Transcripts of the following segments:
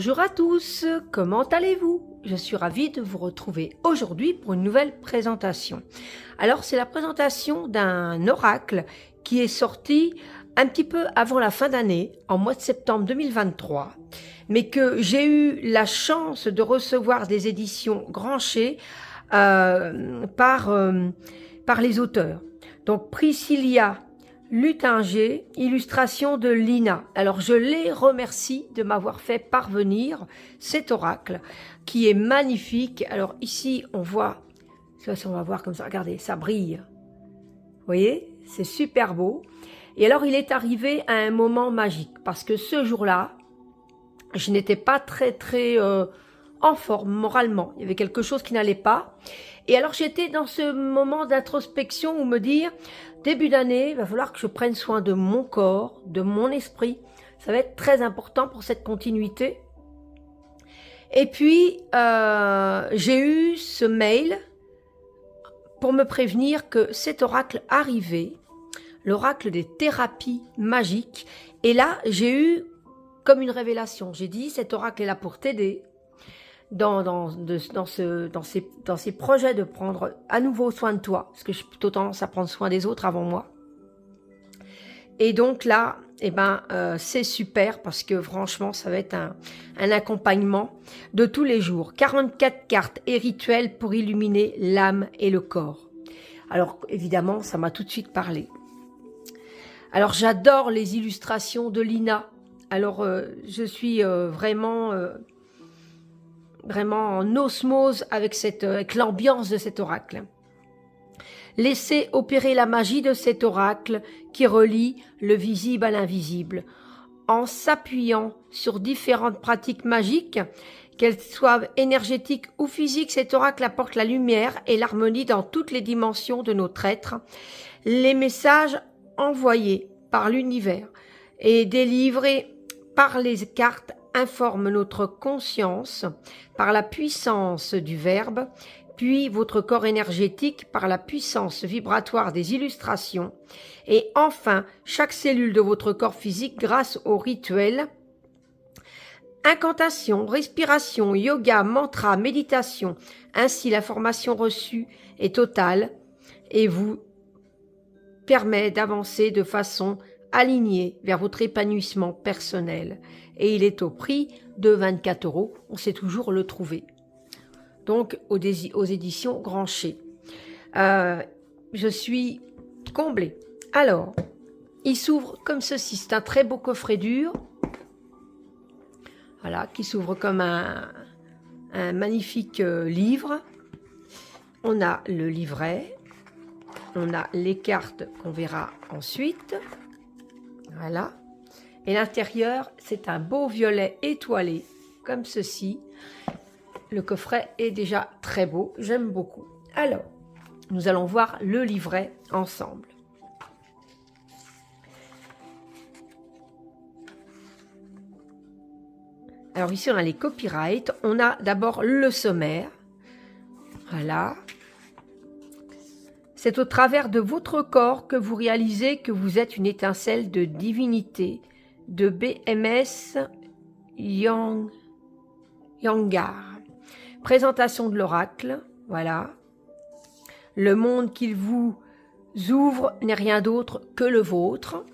Bonjour à tous, comment allez-vous? Je suis ravie de vous retrouver aujourd'hui pour une nouvelle présentation. Alors c'est la présentation d'un oracle qui est sorti un petit peu avant la fin d'année, en mois de septembre 2023, mais que j'ai eu la chance de recevoir des éditions Grancher par les auteurs. Donc Priscilla Luttinger, illustration de Lina. Alors je les remercie de m'avoir fait parvenir cet oracle qui est magnifique. Alors ici on voit, on va voir comme ça, regardez, ça brille. Vous voyez, c'est super beau. Et alors il est arrivé à un moment magique parce que ce jour-là, je n'étais pas très en forme moralement. Il y avait quelque chose qui n'allait pas. Et alors j'étais dans ce moment d'introspection où me dire, début d'année, il va falloir que je prenne soin de mon corps, de mon esprit. Ça va être très important pour cette continuité. Et puis, j'ai eu ce mail pour me prévenir que cet oracle arrivait, l'oracle des thérapies magiques. Et là, j'ai eu comme une révélation. J'ai dit, cet oracle est là pour t'aider dans ces projets de prendre à nouveau soin de toi, parce que j'ai plutôt tendance à prendre soin des autres avant moi. Et donc là, c'est super parce que franchement, ça va être un accompagnement de tous les jours. 44 cartes et rituels pour illuminer l'âme et le corps. Alors évidemment, ça m'a tout de suite parlé. Alors j'adore les illustrations de Lina. Alors je suis vraiment en osmose avec l'ambiance de cet oracle. Laissez opérer la magie de cet oracle qui relie le visible à l'invisible. En s'appuyant sur différentes pratiques magiques, qu'elles soient énergétiques ou physiques, cet oracle apporte la lumière et l'harmonie dans toutes les dimensions de notre être. Les messages envoyés par l'univers et délivrés par les cartes informe notre conscience par la puissance du verbe, puis votre corps énergétique par la puissance vibratoire des illustrations, et enfin chaque cellule de votre corps physique grâce au rituel. Incantation, respiration, yoga, mantra, méditation, ainsi la formation reçue est totale et vous permet d'avancer de façon alignée vers votre épanouissement personnel. Et il est au prix de 24 €. On sait toujours le trouver. Donc, aux éditions Grancher. Je suis comblée. Alors, il s'ouvre comme ceci. C'est un très beau coffret dur. Voilà, qui s'ouvre comme un magnifique livre. On a le livret. On a les cartes qu'on verra ensuite. Voilà. Et l'intérieur, c'est un beau violet étoilé, comme ceci. Le coffret est déjà très beau, j'aime beaucoup. Alors, nous allons voir le livret ensemble. Alors ici, on a les copyrights. On a d'abord le sommaire. Voilà. C'est au travers de votre corps que vous réalisez que vous êtes une étincelle de divinité, de BMS Yangar. Présentation de l'oracle, voilà. Le monde qu'il vous ouvre n'est rien d'autre que le vôtre.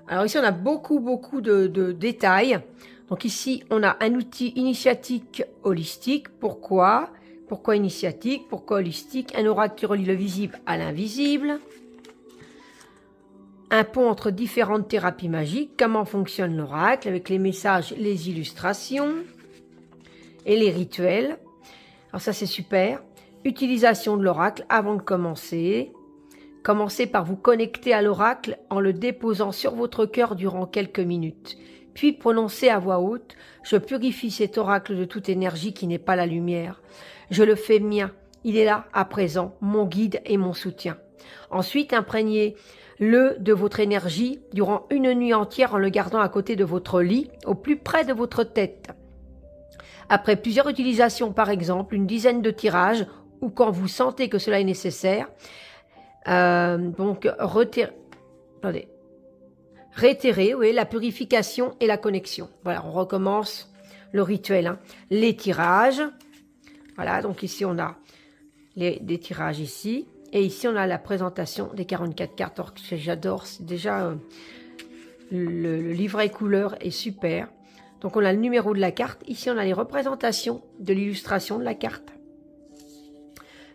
Alors ici, on a beaucoup de détails. Donc ici, on a un outil initiatique holistique. Pourquoi initiatique? Pourquoi holistique? Un oracle qui relie le visible à l'invisible. Un pont entre différentes thérapies magiques. Comment fonctionne l'oracle avec les messages, les illustrations et les rituels. Alors ça, c'est super. Utilisation de l'oracle avant de commencer. Commencez par vous connecter à l'oracle en le déposant sur votre cœur durant quelques minutes. Puis prononcez à voix haute « Je purifie cet oracle de toute énergie qui n'est pas la lumière. Je le fais mien. Il est là, à présent, mon guide et mon soutien. » Ensuite, imprégnez-le de votre énergie durant une nuit entière en le gardant à côté de votre lit, au plus près de votre tête. Après plusieurs utilisations, par exemple, une dizaine de tirages, ou quand vous sentez que cela est nécessaire, réitérer, oui, la purification et la connexion. Voilà, on recommence le rituel, hein. Les tirages. Voilà, donc ici on a des tirages ici. Et ici on a la présentation des 44 cartes. Alors, j'adore, c'est déjà le livret couleur est super. Donc on a le numéro de la carte. Ici on a les représentations de l'illustration de la carte.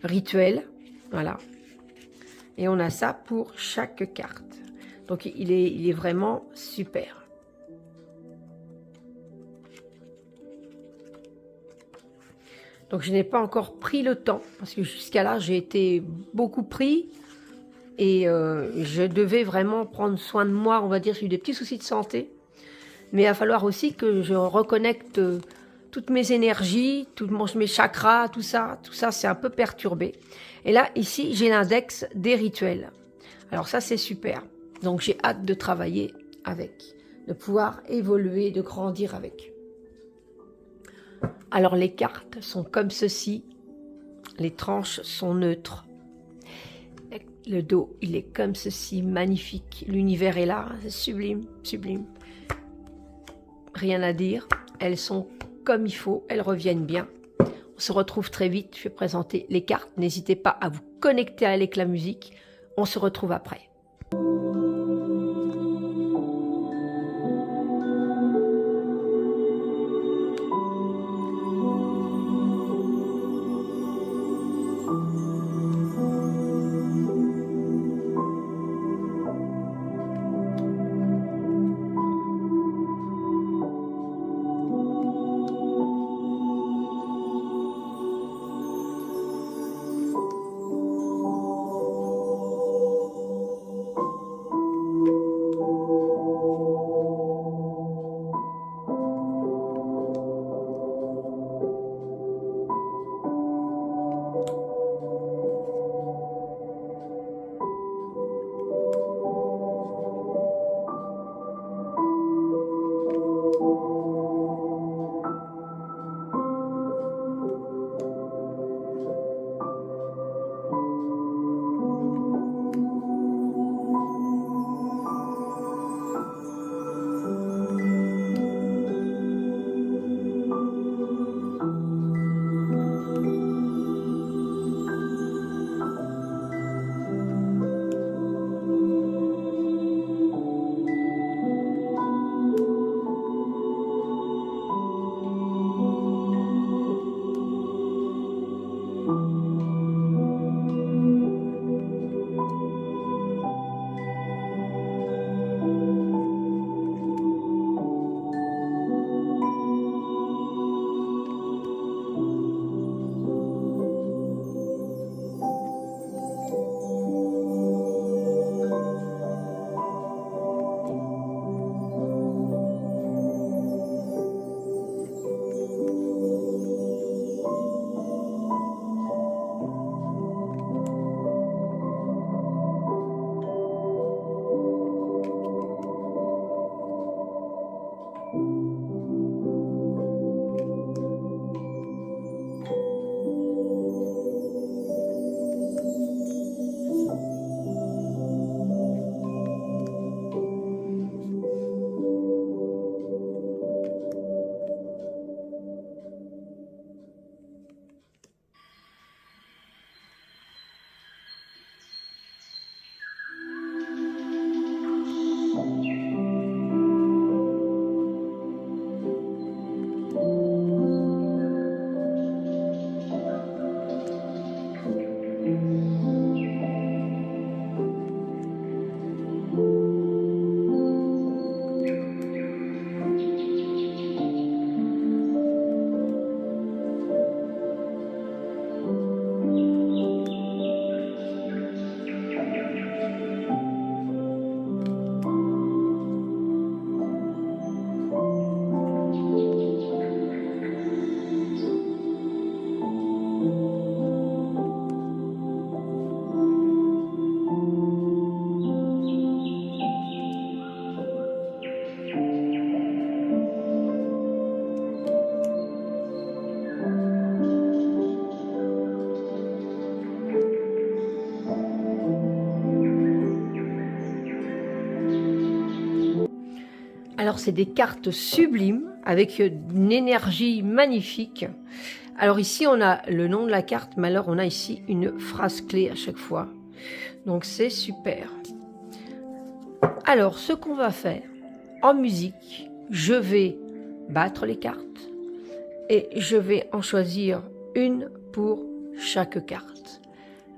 Rituel, voilà. Et on a ça pour chaque carte. Donc il est vraiment super. Donc je n'ai pas encore pris le temps, parce que jusqu'à là j'ai été beaucoup pris. Et je devais vraiment prendre soin de moi, on va dire, j'ai eu des petits soucis de santé. Mais il va falloir aussi que je reconnecte toutes mes énergies, mes chakras, tout ça c'est un peu perturbé. Et là, ici, j'ai l'index des rituels. Alors ça, c'est super. Donc j'ai hâte de travailler avec, de pouvoir évoluer, de grandir avec. Alors les cartes sont comme ceci. Les tranches sont neutres. Le dos, il est comme ceci, magnifique. L'univers est là, c'est sublime, sublime. Rien à dire. Elles sont comme il faut, elles reviennent bien. On se retrouve très vite. Je vais présenter les cartes. N'hésitez pas à vous connecter avec la musique. On se retrouve après. c'est des cartes sublimes avec une énergie magnifique. Alors ici, on a le nom de la carte, mais alors on a ici une phrase clé à chaque fois. Donc c'est super. Alors, ce qu'on va faire en musique, je vais battre les cartes et je vais en choisir une pour chaque carte.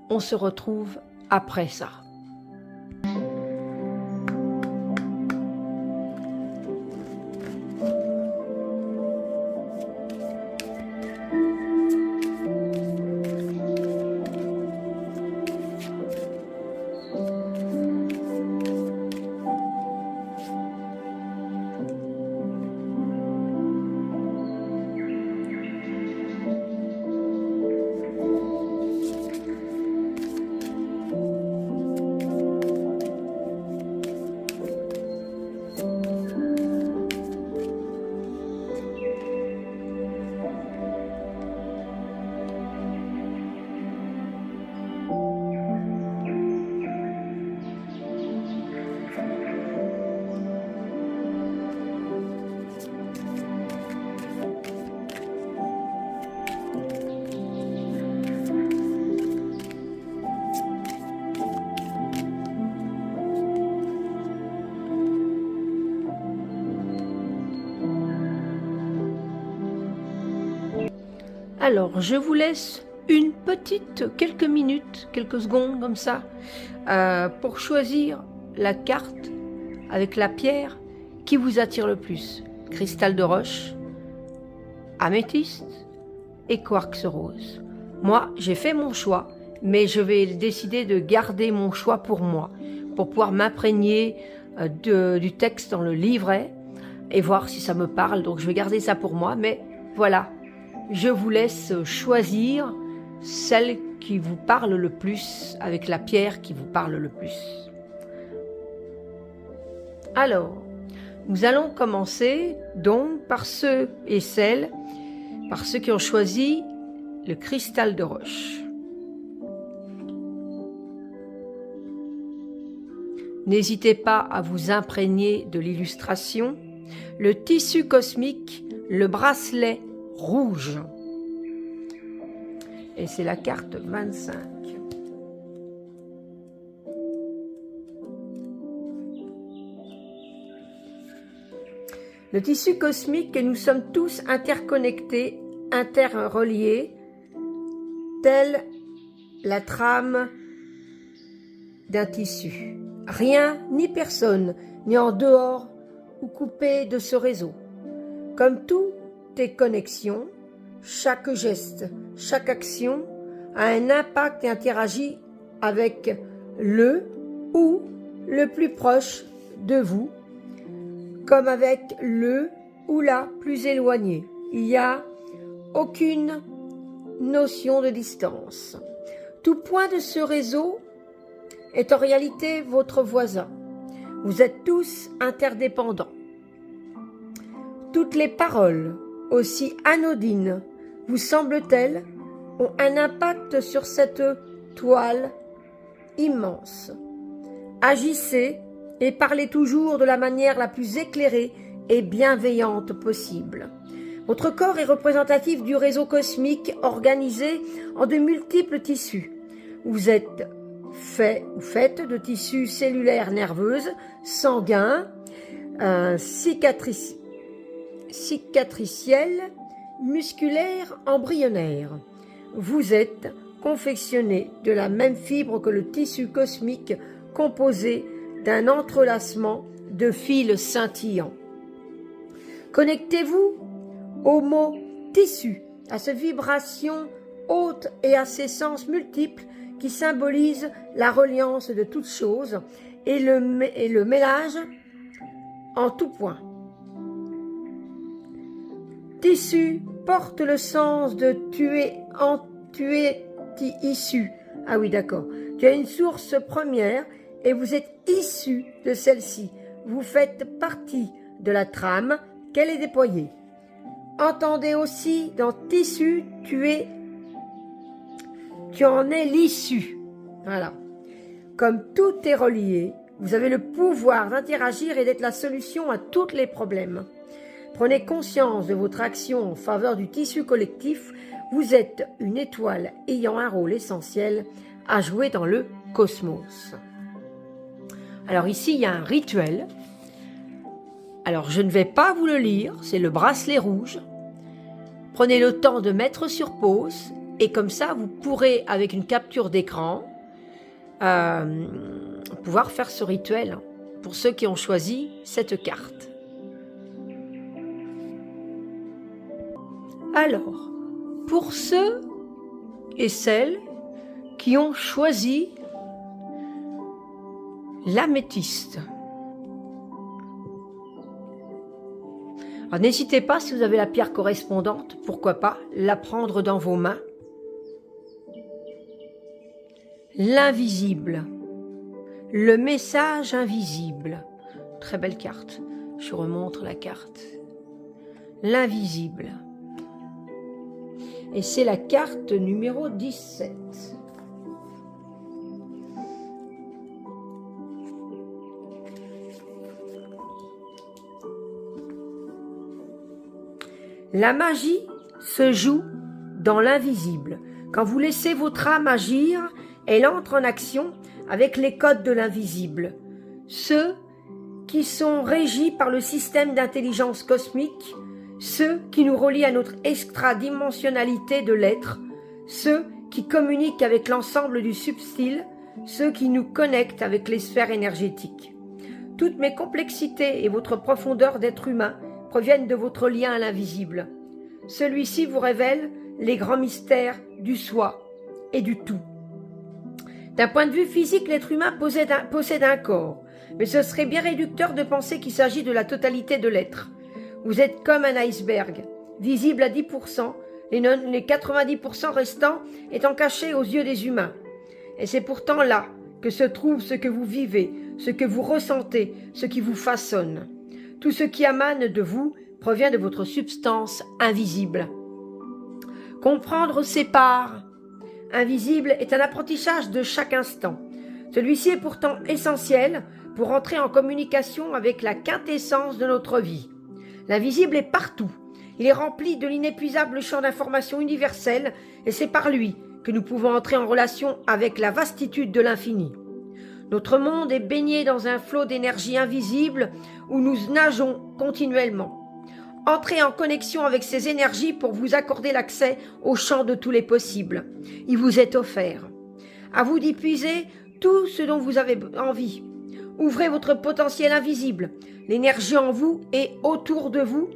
On se retrouve après ça. Alors, je vous laisse quelques minutes, quelques secondes comme ça, pour choisir la carte avec la pierre qui vous attire le plus. Cristal de roche, améthyste et quartz rose. Moi, j'ai fait mon choix, mais je vais décider de garder mon choix pour moi, pour pouvoir m'imprégner du texte dans le livret et voir si ça me parle. Donc, je vais garder ça pour moi, mais voilà. Je vous laisse choisir celle qui vous parle le plus, avec la pierre qui vous parle le plus. Alors, nous allons commencer donc par ceux qui ont choisi le cristal de roche. N'hésitez pas à vous imprégner de l'illustration. Le tissu cosmique, le bracelet rouge. Et c'est la carte 25. Le tissu cosmique, et nous sommes tous interconnectés, interreliés, telle la trame d'un tissu. Rien ni personne n'est en dehors ou coupé de ce réseau. Comme toutes tes connexions, chaque geste, chaque action a un impact et interagit avec le ou le plus proche de vous, comme avec le ou la plus éloigné. Il n'y a aucune notion de distance. Tout point de ce réseau est en réalité votre voisin. Vous êtes tous interdépendants. Toutes les paroles, aussi anodines vous semblent-elles, ont un impact sur cette toile immense. Agissez et parlez toujours de la manière la plus éclairée et bienveillante possible. Votre corps est représentatif du réseau cosmique organisé en de multiples tissus. Vous êtes fait ou faites de tissus cellulaires nerveuses, sanguins, cicatriciels, musculaires, embryonnaires. Vous êtes confectionné de la même fibre que le tissu cosmique composé d'un entrelacement de fils scintillants. Connectez-vous au mot tissu, à cette vibration haute et à ses sens multiples qui symbolisent la reliance de toutes choses et le mélange en tout point. Tissu porte le sens de tuer issu. Ah oui, d'accord. Tu as une source première et vous êtes issu de celle-ci. Vous faites partie de la trame qu'elle est déployée. Entendez aussi dans tissu, tu en es l'issue. Voilà. Comme tout est relié, Vous avez le pouvoir d'interagir et d'être la solution à tous les problèmes. Prenez conscience de votre action en faveur du tissu collectif. Vous êtes une étoile ayant un rôle essentiel à jouer dans le cosmos. Alors ici, il y a un rituel. Alors je ne vais pas vous le lire, c'est le bracelet rouge. Prenez le temps de mettre sur pause et comme ça, vous pourrez, avec une capture d'écran, pouvoir faire ce rituel pour ceux qui ont choisi cette carte. Alors, pour ceux et celles qui ont choisi l'améthyste, alors n'hésitez pas, si vous avez la pierre correspondante, pourquoi pas la prendre dans vos mains. L'invisible, le message invisible, très belle carte, je vous remontre la carte. L'invisible, et c'est la carte numéro 17. La magie se joue dans l'invisible. Quand vous laissez votre âme agir, elle entre en action avec les codes de l'invisible. Ceux qui sont régis par le système d'intelligence cosmique, ceux qui nous relient à notre extradimensionnalité de l'être, ceux qui communiquent avec l'ensemble du subtil, ceux qui nous connectent avec les sphères énergétiques. Toutes mes complexités et votre profondeur d'être humain proviennent de votre lien à l'invisible. Celui-ci vous révèle les grands mystères du soi et du tout. D'un point de vue physique, l'être humain possède un corps, mais ce serait bien réducteur de penser qu'il s'agit de la totalité de l'être. Vous êtes comme un iceberg, visible à 10%, les 90% restants étant cachés aux yeux des humains. Et c'est pourtant là que se trouve ce que vous vivez, ce que vous ressentez, ce qui vous façonne. Tout ce qui émane de vous provient de votre substance invisible. Comprendre ces parts invisibles est un apprentissage de chaque instant. Celui-ci est pourtant essentiel pour entrer en communication avec la quintessence de notre vie. L'invisible est partout. Il est rempli de l'inépuisable champ d'information universel et c'est par lui que nous pouvons entrer en relation avec la vastitude de l'infini. Notre monde est baigné dans un flot d'énergie invisible où nous nageons continuellement. Entrez en connexion avec ces énergies pour vous accorder l'accès au champ de tous les possibles. Il vous est offert. À vous d'y puiser tout ce dont vous avez envie. Ouvrez votre potentiel invisible, l'énergie en vous et autour de vous,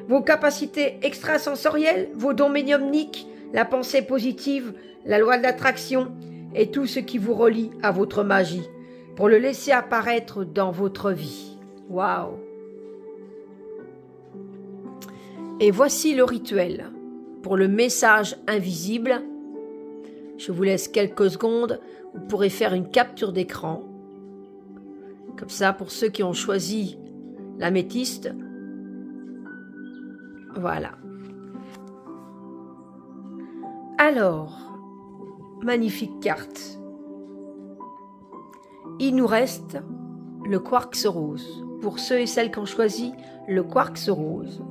vos capacités extrasensorielles, vos dons médiumniques, la pensée positive, la loi de l'attraction et tout ce qui vous relie à votre magie, pour le laisser apparaître dans votre vie. Waouh! Et voici le rituel pour le message invisible. Je vous laisse quelques secondes, vous pourrez faire une capture d'écran. Comme ça, pour ceux qui ont choisi l'améthyste, voilà. Alors, magnifique carte. Il nous reste le quartz rose. Pour ceux et celles qui ont choisi le quartz rose.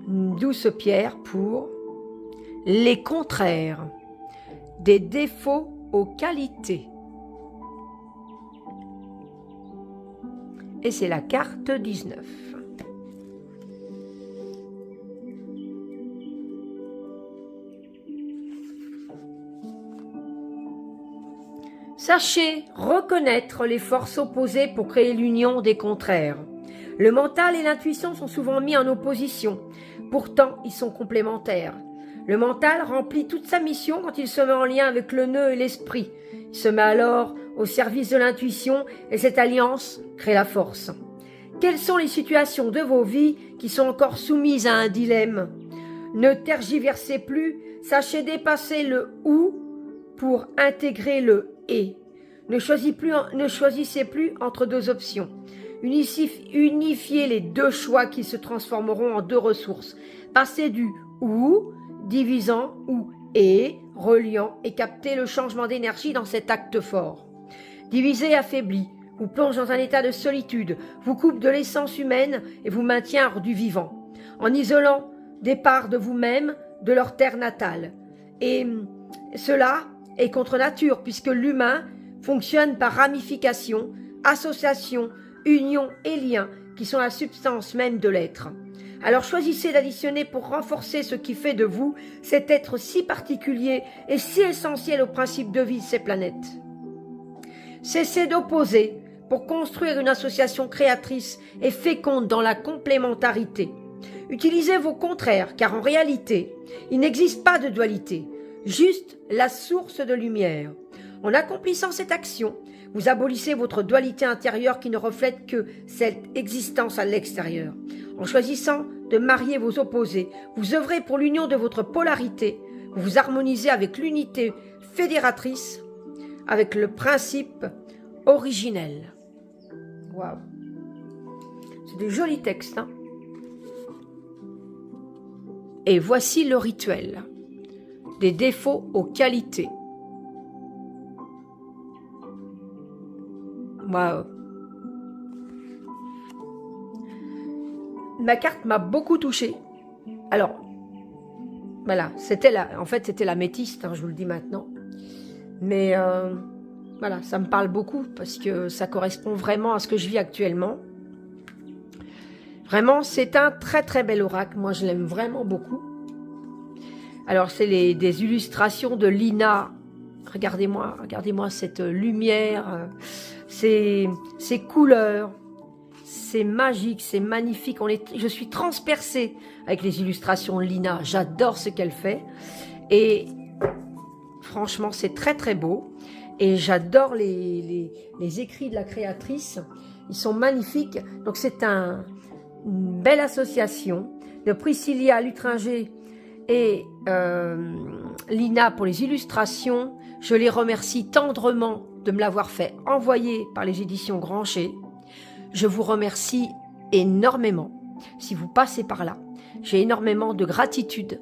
Une douce pierre pour les contraires, des défauts aux qualités. Et c'est la carte 19. Sachez reconnaître les forces opposées pour créer l'union des contraires. Le mental et l'intuition sont souvent mis en opposition, pourtant ils sont complémentaires. Le mental remplit toute sa mission quand il se met en lien avec le nœud et l'esprit. Il se met alors au service de l'intuition et cette alliance crée la force. Quelles sont les situations de vos vies qui sont encore soumises à un dilemme? Ne tergiversez plus, sachez dépasser le « ou » pour intégrer le « et ». Ne choisissez plus entre deux options. Unifiez les deux choix qui se transformeront en deux ressources. Passez du « ou » divisant ou « et » reliant et captez le changement d'énergie dans cet acte fort. divisé et affaibli, vous plonge dans un état de solitude, vous coupe de l'essence humaine et vous maintient hors du vivant, en isolant des parts de vous-même de leur terre natale. Et cela est contre nature, puisque l'humain fonctionne par ramification, association, union et lien, qui sont la substance même de l'être. Alors choisissez d'additionner pour renforcer ce qui fait de vous cet être si particulier et si essentiel au principe de vie de ces planètes. Cessez d'opposer pour construire une association créatrice et féconde dans la complémentarité. Utilisez vos contraires, car en réalité, il n'existe pas de dualité, juste la source de lumière. En accomplissant cette action, vous abolissez votre dualité intérieure qui ne reflète que cette existence à l'extérieur. En choisissant de marier vos opposés, vous œuvrez pour l'union de votre polarité, vous vous harmonisez avec l'unité fédératrice, avec le principe originel. Waouh! C'est des jolis textes, hein? Et voici le rituel. Des défauts aux qualités. Waouh! Ma carte m'a beaucoup touchée. Alors, voilà, en fait, c'était l'améthyste, hein, je vous le dis maintenant. Mais voilà, ça me parle beaucoup parce que ça correspond vraiment à ce que je vis actuellement. Vraiment, c'est un très très bel oracle. Moi, je l'aime vraiment beaucoup. Alors, c'est des illustrations de Lina. Regardez-moi cette lumière, ces couleurs. C'est magique, c'est magnifique. Je suis transpercée avec les illustrations de Lina. J'adore ce qu'elle fait. Et franchement, c'est très très beau. Et j'adore les écrits de la créatrice. Ils sont magnifiques. Donc c'est une belle association de Priscilla Lutringer et Lina pour les illustrations. Je les remercie tendrement de me l'avoir fait envoyer par les éditions Grancher. Je vous remercie énormément si vous passez par là. J'ai énormément de gratitude.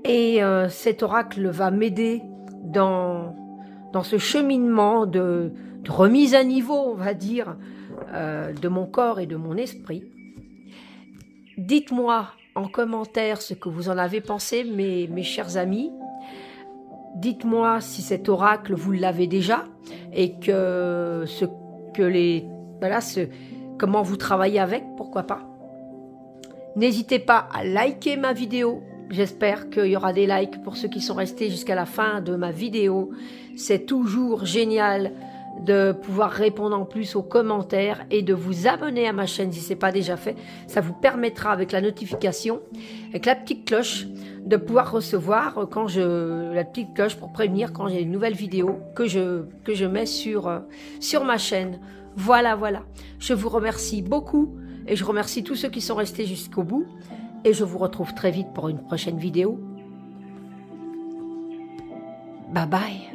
Et cet oracle va m'aider dans ce cheminement de remise à niveau, on va dire, de mon corps et de mon esprit. Dites-moi en commentaire ce que vous en avez pensé, mes chers amis. Dites-moi si cet oracle, vous l'avez déjà et comment vous travaillez avec, pourquoi pas. N'hésitez pas à liker ma vidéo. J'espère qu'il y aura des likes pour ceux qui sont restés jusqu'à la fin de ma vidéo. C'est toujours génial de pouvoir répondre en plus aux commentaires et de vous abonner à ma chaîne si ce n'est pas déjà fait. Ça vous permettra avec la notification, avec la petite cloche, de pouvoir recevoir la petite cloche pour prévenir quand j'ai une nouvelle vidéo que je mets sur ma chaîne. Voilà. Je vous remercie beaucoup et je remercie tous ceux qui sont restés jusqu'au bout. Et je vous retrouve très vite pour une prochaine vidéo. Bye bye.